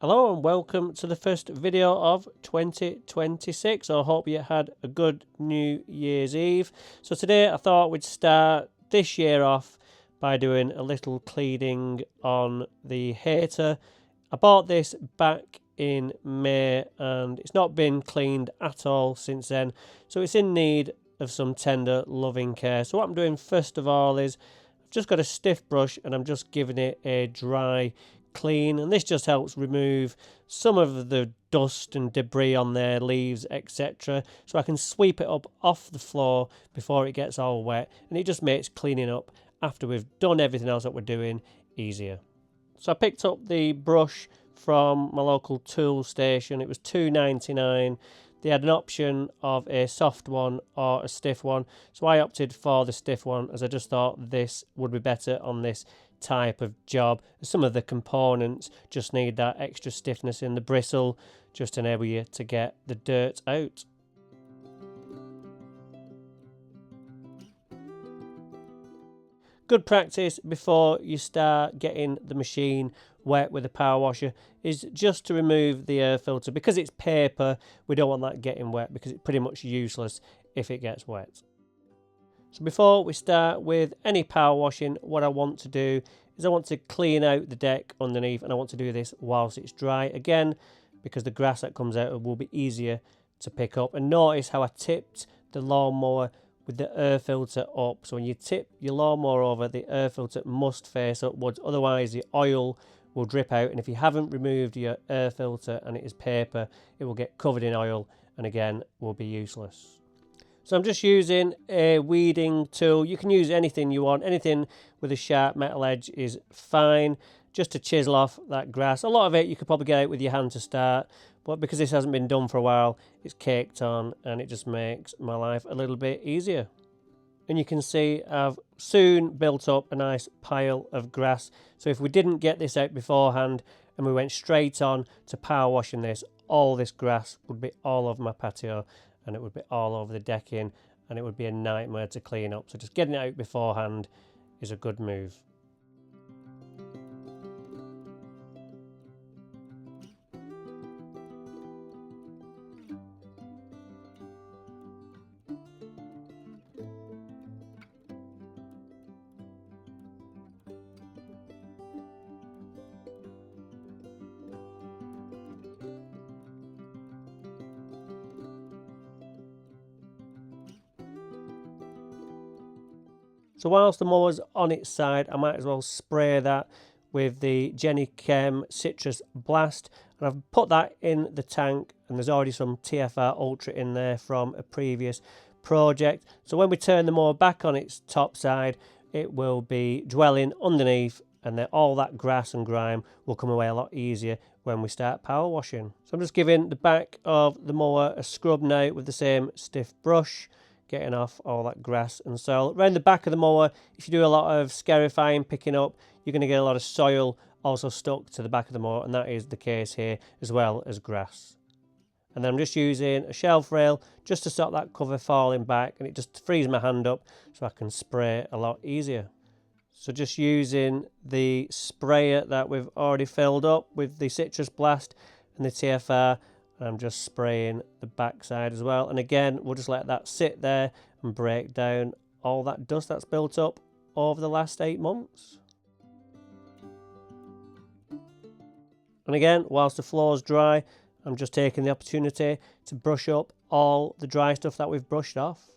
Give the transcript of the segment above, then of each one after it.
Hello and welcome to the first video of 2026. I hope you had a good New Year's Eve. So today I thought we'd start this year off by doing a little cleaning on the heater. I bought this back in May and it's not been cleaned at all since then. So it's in need of some tender loving care. So what I'm doing first of all is I've just got a stiff brush and I'm just giving it a dry clean, and this just helps remove some of the dust and debris on there, leaves, etc., so I can sweep it up off the floor before it gets all wet, and it just makes cleaning up after we've done everything else that we're doing easier. So I picked up the brush from my local tool station. It was $2.99. They had an option of a soft one or a stiff one, so I opted for the stiff one as I just thought this would be better on this type of job. Some of the components just need that extra stiffness in the bristle just to enable you to get the dirt out. Good practice before you start getting the machine wet with a power washer is just to remove the air filter. Because it's paper, we don't want that getting wet because it's pretty much useless if it gets wet. So before we start with any power washing, what I want to do is I want to clean out the deck underneath, and I want to do this whilst it's dry. Again, because the grass that comes out will be easier to pick up. And notice how I tipped the lawnmower with the air filter up. So when you tip your lawnmower over, the air filter must face upwards, otherwise the oil will drip out. And if you haven't removed your air filter and it is paper, it will get covered in oil and again will be useless. So I'm just using a weeding tool. You can use anything you want. Anything with a sharp metal edge is fine, just to chisel off that grass. A lot of it you could probably get out with your hand to start, but because this hasn't been done for a while, it's caked on and it just makes my life a little bit easier. And you can see I've soon built up a nice pile of grass. So if we didn't get this out beforehand and we went straight on to power washing this, all this grass would be all over my patio and it would be all over the decking and it would be a nightmare to clean up. So just getting it out beforehand is a good move. So whilst the mower's on its side, I might as well spray that with the Chem Citrus Blast. And I've put that in the tank, and there's already some Chem Ultra in there from a previous project. So when we turn the mower back on its top side, it will be dwelling underneath, and then all that grass and grime will come away a lot easier when we start power washing. So I'm just giving the back of the mower a scrub now with the same stiff brush, getting off all that grass and soil. Around the back of the mower, if you do a lot of scarifying, picking up, you're going to get a lot of soil also stuck to the back of the mower, and that is the case here, as well as grass. And then I'm just using a shelf rail just to stop that cover falling back, and it just frees my hand up so I can spray a lot easier. So just using the sprayer that we've already filled up with the Citrus Blast and the TFR, and I'm just spraying the backside as well. And again, we'll just let that sit there and break down all that dust that's built up over the last 8 months. And again, whilst the floor's dry, I'm just taking the opportunity to brush up all the dry stuff that we've brushed off.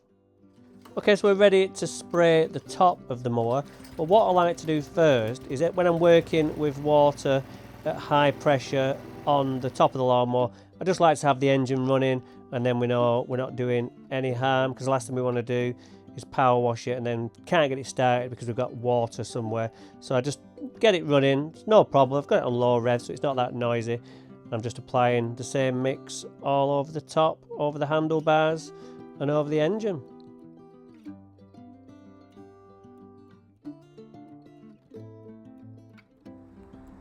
Okay, so we're ready to spray the top of the mower. But what I like to do first is that when I'm working with water at high pressure on the top of the lawnmower, I just like to have the engine running, and then we know we're not doing any harm, because the last thing we want to do is power wash it and then can't get it started because we've got water somewhere. So I just get it running, it's no problem. I've got it on low rev so it's not that noisy. I'm just applying the same mix all over the top, over the handlebars and over the engine.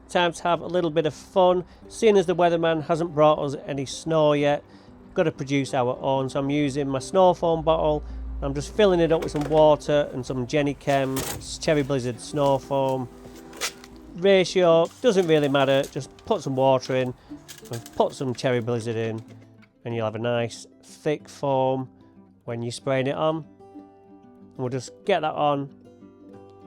Time to have a little bit of fun. Seeing as the weatherman hasn't brought us any snow yet, we've got to produce our own. So I'm using my snow foam bottle. I'm just filling it up with some water and some Chem Cherry Blizzard snow foam. Ratio doesn't really matter. Just put put some water in, and put some Cherry Blizzard in, and you'll have a nice thick foam when you're spraying it on. And we'll just get that on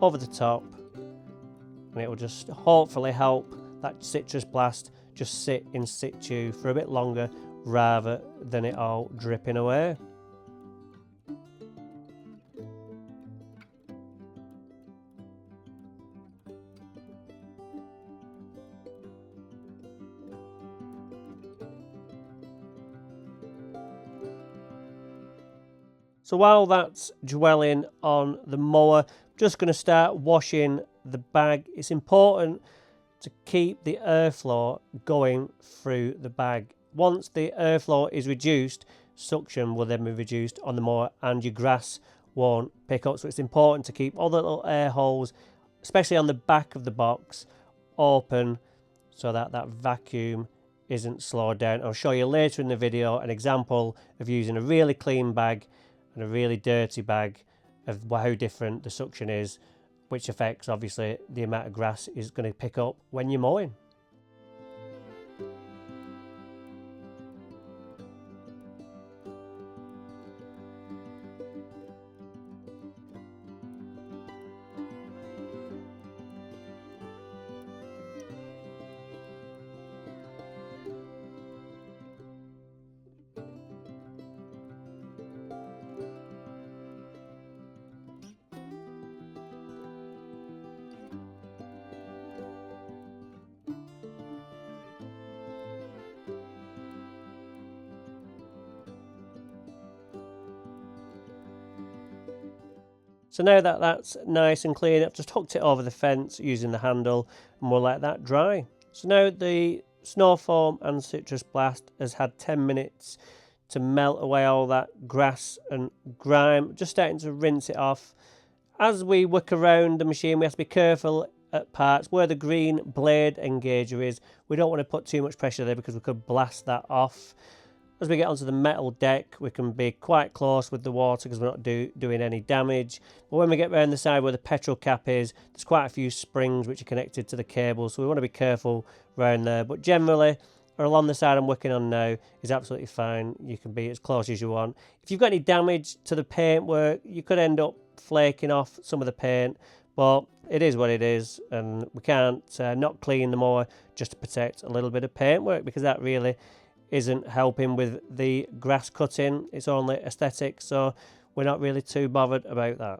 over the top, and it will just hopefully help that citrus blast just sit in situ for a bit longer rather than it all dripping away. So while that's dwelling on the mower, I'm just going to start washing the bag. It's important to keep the airflow going through the bag. Once the airflow is reduced, suction will then be reduced on the mower and your grass won't pick up. So it's important to keep all the little air holes, especially on the back of the box, open so that that vacuum isn't slowed down. I'll show you later in the video an example of using a really clean bag and a really dirty bag of how different the suction is, which affects obviously the amount of grass is going to pick up when you're mowing. So now that that's nice and clean, I've just hooked it over the fence using the handle, and we'll let that dry. So now the snow foam and citrus blast has had 10 minutes to melt away all that grass and grime, just starting to rinse it off. As we work around the machine, we have to be careful at parts where the green blade engager is. We don't want to put too much pressure there because we could blast that off. As we get onto the metal deck, we can be quite close with the water because we're not doing any damage. But when we get around the side where the petrol cap is, there's quite a few springs which are connected to the cable, so we want to be careful around there. But generally, along the side I'm working on now is absolutely fine. You can be as close as you want. If you've got any damage to the paintwork, you could end up flaking off some of the paint, but it is what it is, and we can't not clean the mower just to protect a little bit of paintwork, because that really isn't helping with the grass cutting. It's only aesthetic, so we're not really too bothered about that.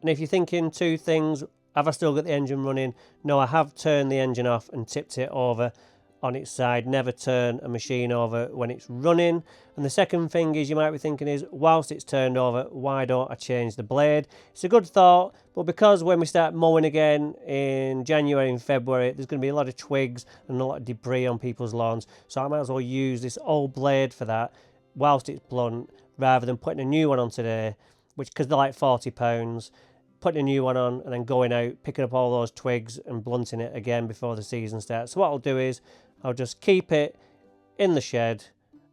And if you're thinking two things, have I still got the engine running? No, I have turned the engine off and tipped it over on its side. Never turn a machine over when it's running. And the second thing is, you might be thinking is, whilst it's turned over, why don't I change the blade? It's a good thought, but because when we start mowing again in January and February, there's going to be a lot of twigs and a lot of debris on people's lawns, so I might as well use this old blade for that whilst it's blunt, rather than putting a new one on today, which, because they're like £40, putting a new one on and then going out, picking up all those twigs and blunting it again before the season starts. So what I'll do is I'll just keep it in the shed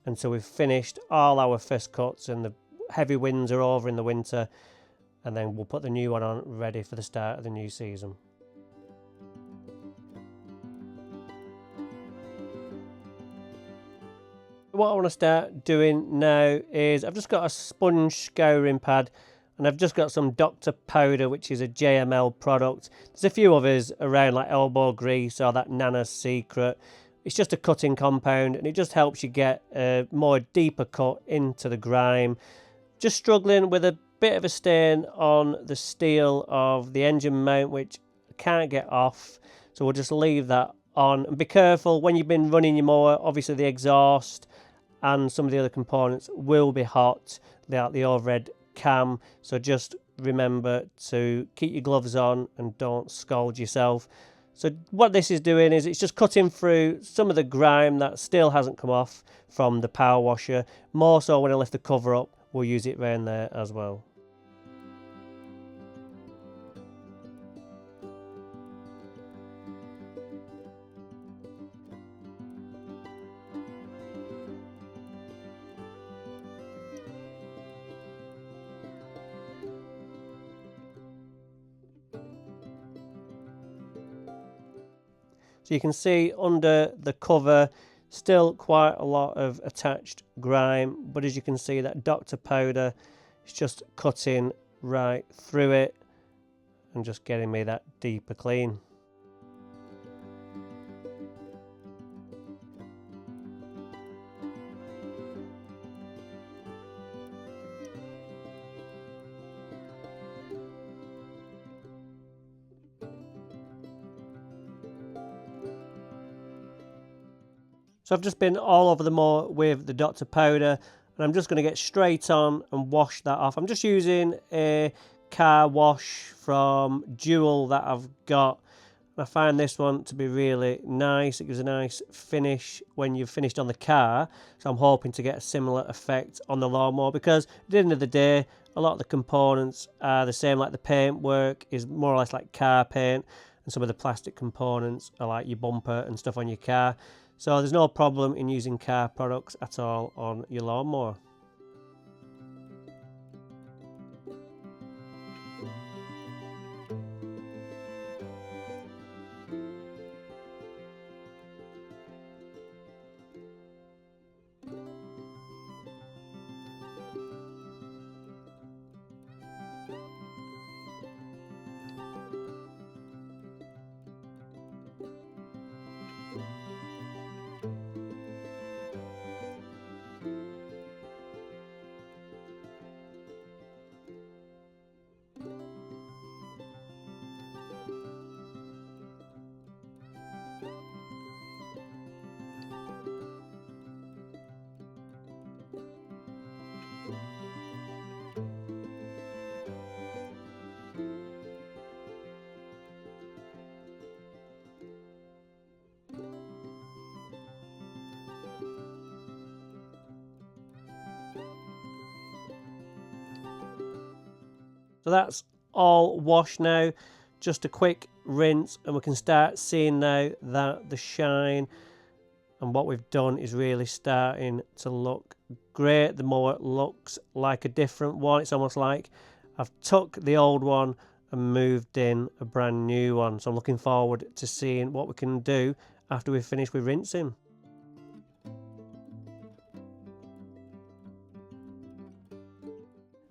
until we've finished all our first cuts and the heavy winds are over in the winter, and then we'll put the new one on ready for the start of the new season. What I want to start doing now is, I've just got a sponge scouring pad and I've just got some Dr. Powder, which is a JML product. There's a few others around, like elbow grease or that Nana's Secret. It's just a cutting compound and it just helps you get a more deeper cut into the grime. Just struggling with a bit of a stain on the steel of the engine mount, which I can't get off, so we'll just leave that on. And be careful when you've been running your mower, obviously the exhaust and some of the other components will be hot, like the overhead cam, so just remember to keep your gloves on and don't scald yourself. So what this is doing is it's just cutting through some of the grime that still hasn't come off from the power washer. More so when I lift the cover up, we'll use it around there as well. So you can see under the cover still quite a lot of attached grime, but as you can see, that Dr. Powder is just cutting right through it and just getting me that deeper clean. So I've just been all over the mower with the Dr. Powder, and I'm just going to get straight on and wash that off. I'm just using a car wash from Dual that I've got. I find this one to be really nice. It gives a nice finish when you've finished on the car, so I'm hoping to get a similar effect on the lawnmower, because at the end of the day, a lot of the components are the same. Like the paint work is more or less like car paint, and some of the plastic components are like your bumper and stuff on your car. So there's no problem in using car products at all on your lawnmower. So that's all washed now. Just a quick rinse and we can start seeing now that the shine and what we've done is really starting to look great. The mower looks like a different one. It's almost like I've took the old one and moved in a brand new one. So I'm looking forward to seeing what we can do after we've finished with rinsing.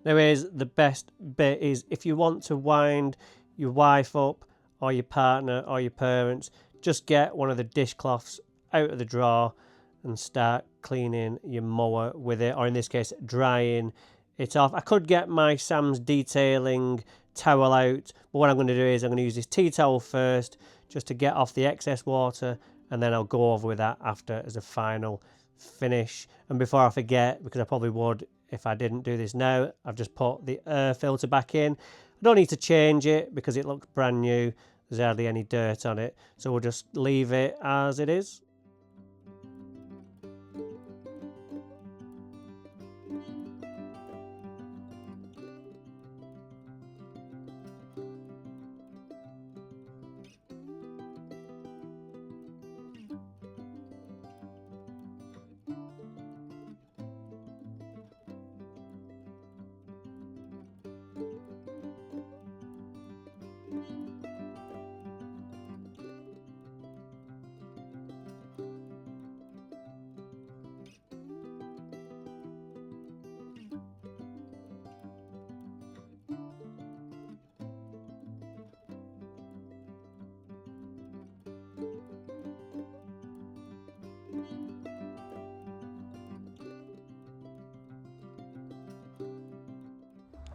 Now here's the best bit, is if you want to wind your wife up or your partner or your parents, just get one of the dishcloths out of the drawer and start cleaning your mower with it, or in this case drying it off. I could get my Sam's detailing towel out, but what I'm going to do is I'm going to use this tea towel first just to get off the excess water, and then I'll go over with that after as a final finish. And before I forget, because I probably would if I didn't do this now, I've just put the air filter back in. I don't need to change it because it looks brand new. There's hardly any dirt on it, so we'll just leave it as it is.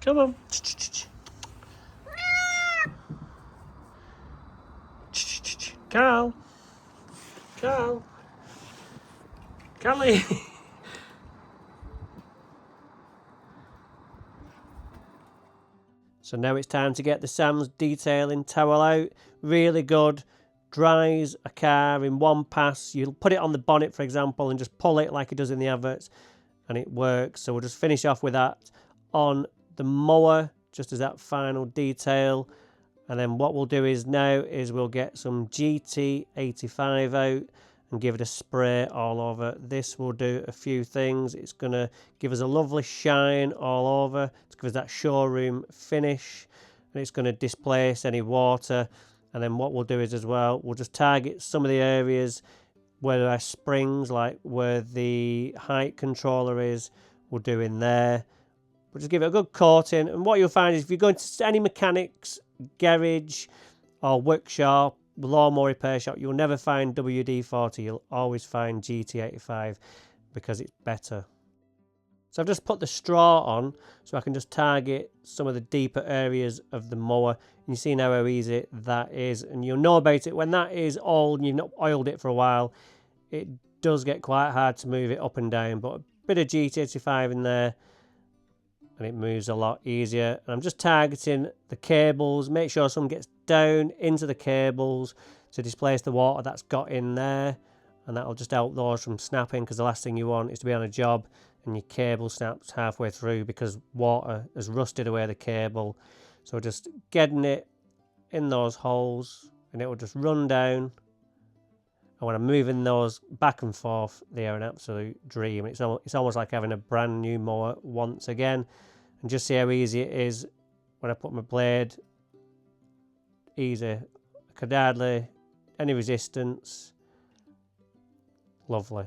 Come on. Carl. Carl. Callie. So now it's time to get the Sam's detailing towel out. Really good. Dries a car in one pass. You'll put it on the bonnet, for example, and just pull it like it does in the adverts, and it works. So we'll just finish off with that on the mower, just as that final detail. And then what we'll do is we'll get some GT85 out and give it a spray all over. This will do a few things. It's going to give us a lovely shine all over to give us that showroom finish, and it's going to displace any water. And then what we'll do is as well, we'll just target some of the areas where there are springs, like where the height controller is, we'll do in there. We'll just give it a good coating, and what you'll find is if you go into any mechanics garage or workshop, lawnmower repair shop, you'll never find WD-40, you'll always find GT85 because it's better. So I've just put the straw on so I can just target some of the deeper areas of the mower, and you see now how easy that is, and you'll know about it when that is old and you've not oiled it for a while. It does get quite hard to move it up and down, but a bit of GT85 in there and it moves a lot easier. And I'm just targeting the cables, make sure some gets down into the cables to displace the water that's got in there, and that'll just help those from snapping, because the last thing you want is to be on a job and your cable snaps halfway through because water has rusted away the cable. So just getting it in those holes and it will just run down. And when I'm moving those back and forth, they are an absolute dream. It's almost like having a brand new mower once again. And just see how easy it is when I put my blade. Easy. I could hardly any resistance. Lovely.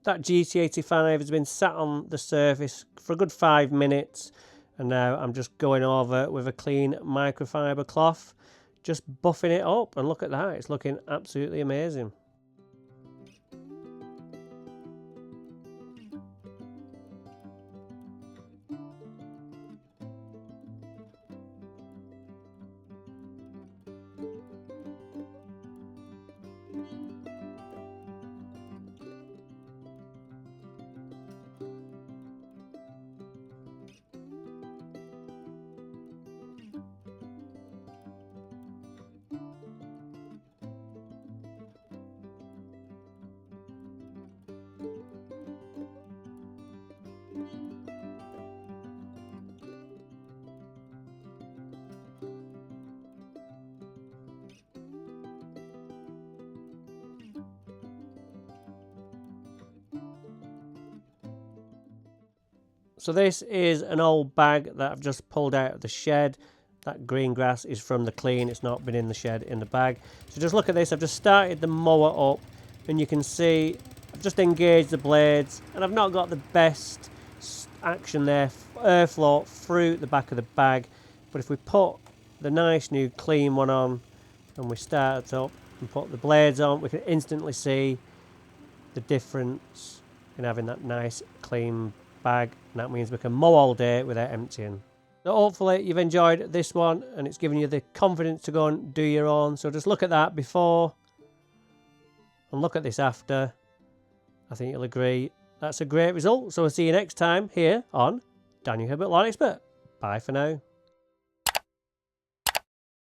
That GT85 has been sat on the surface for a good 5 minutes, and now I'm just going over with a clean microfiber cloth, just buffing it up, and look at that, it's looking absolutely amazing. So this is an old bag that I've just pulled out of the shed. That green grass is from the clean, it's not been in the shed, in the bag. So just look at this, I've just started the mower up, and you can see I've just engaged the blades, and I've not got the best action there, airflow through the back of the bag. But if we put the nice new clean one on, and we start it up and put the blades on, we can instantly see the difference in having that nice clean bag, and that means we can mow all day without emptying. So hopefully you've enjoyed this one and it's given you the confidence to go and do your own. So just look at that before and look at this after. I think you'll agree that's a great result. So we'll see you next time here on Daniel Herbert Lawn Expert. Bye for now.